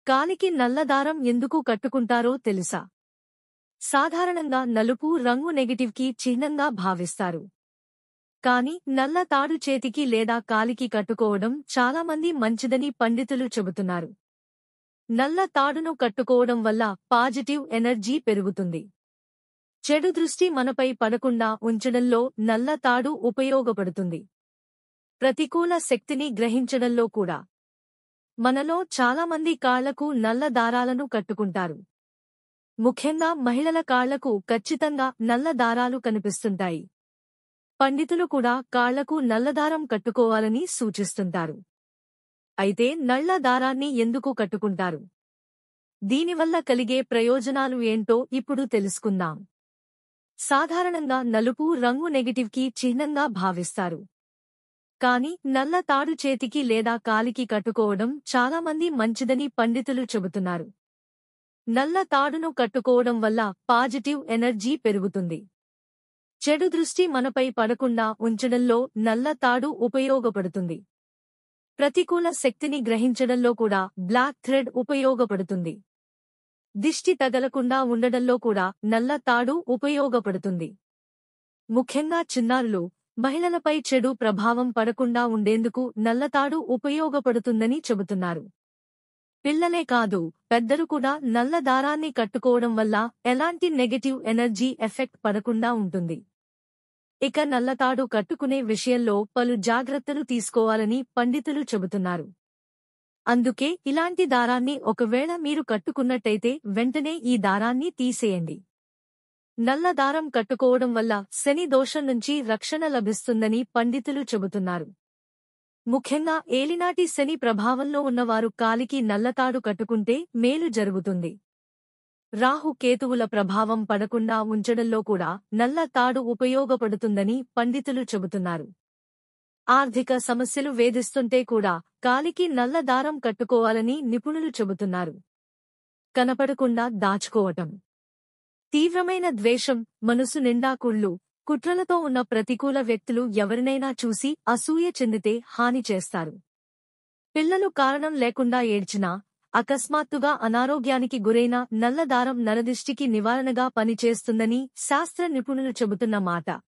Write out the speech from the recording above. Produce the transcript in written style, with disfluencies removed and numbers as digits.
కాలికి నల్ల దారం ఎందుకు కట్టుకుంటారో తెలుసా? సాధారణంగా నలుపు రంగు నెగటివ్కి చిహ్నంగా భావిస్తారు. కానీ నల్ల తాడు చేతికి లేదా కాలికి కట్టుకోవడం చాలామంది మంచిదని పండితులు చెబుతున్నారు. నల్ల తాడును కట్టుకోవడం వల్ల పాజిటివ్ ఎనర్జీ పెరుగుతుంది. చెడు దృష్టి మనపై పడకుండా ఉంచడంలో నల్ల తాడు ఉపయోగపడుతుంది. ప్రతికూల శక్తిని గ్రహించడంలో కూడా. మనలో చాలామంది కాళ్లకు నల్ల దారాలను కట్టుకుంటారు. ముఖ్యంగా మహిళల కాళ్లకు ఖచ్చితంగా నల్ల దారాలు కనిపిస్తుంటాయి. పండితులు కూడా కాళ్లకు నల్లదారం కట్టుకోవాలని సూచిస్తుంటారు. అయితే నల్ల దారాన్ని ఎందుకు కట్టుకుంటారు? దీనివల్ల కలిగే ప్రయోజనాలు ఏంటో ఇప్పుడు తెలుసుకుందాం. సాధారణంగా నలుపు రంగు నెగటివ్కి చిహ్నంగా భావిస్తారు. కానీ నల్ల తాడు చేతికి లేదా కాలికి కట్టుకోవడం చాలామంది మంచిదని పండితులు చెబుతున్నారు. నల్ల తాడును కట్టుకోవడం వల్ల పాజిటివ్ ఎనర్జీ పెరుగుతుంది. చెడు దృష్టి మనపై పడకుండా ఉంచడంలో నల్ల తాడు ఉపయోగపడుతుంది. ప్రతికూల శక్తిని గ్రహించడంలో కూడా బ్లాక్ థ్రెడ్ ఉపయోగపడుతుంది. దిష్టి తగలకుండా ఉండడంలో కూడా నల్ల తాడు ఉపయోగపడుతుంది. ముఖ్యంగా చిన్నారులు, మహిళలపై చెడు ప్రభావం పడకుండా ఉండేందుకు నల్లతాడు ఉపయోగపడుతుందని చెబుతున్నారు. పిల్లలే కాదు, పెద్దలు కూడా నల్ల దారాన్ని కట్టుకోవడం వల్ల ఎలాంటి నెగటివ్ ఎనర్జీ ఎఫెక్ట్ పడకుండా ఉంటుంది. ఇక నల్లతాడు కట్టుకునే విషయంలో పలు జాగ్రత్తలు తీసుకోవాలని పండితులు చెబుతున్నారు. అందుకే ఇలాంటి దారాన్ని ఒకవేళ మీరు కట్టుకున్నట్టయితే వెంటనే ఈ దారాన్ని తీసేయండి. నల్ల దారం కట్టుకోవడం వల్ల శని దోషం నుంచి రక్షణ లభిస్తుందని పండితులు చెబుతున్నారు. ముఖ్యంగా ఏలినాటి శని ప్రభావంలో ఉన్నవారు కాలికి నల్లతాడు కట్టుకుంటే మేలు జరుగుతుంది. రాహు కేతువుల ప్రభావం పడకుండా ఉంచడంలో కూడా నల్ల తాడు ఉపయోగపడుతుందని పండితులు చెబుతున్నారు. ఆర్థిక సమస్యలు వేధిస్తుంటే కూడా కాలికి నల్ల దారం కట్టుకోవాలని నిపుణులు చెబుతున్నారు. కనపడకుండా దాచుకోవటం. తీవ్రమైన ద్వేషం, మనసు నిండా కుళ్ళు, కుట్రలతో ఉన్న ప్రతికూల వ్యక్తులు ఎవరినైనా చూసి అసూయ చెందితే హాని చేస్తారు. పిల్లలు కారణం లేకుండా ఏడ్చినా, అకస్మాత్తుగా అనారోగ్యానికి గురైన నల్లదారం నరదిష్టికి నివారణగా పనిచేస్తుందని శాస్త్ర నిపుణులు చెబుతున్న మాట.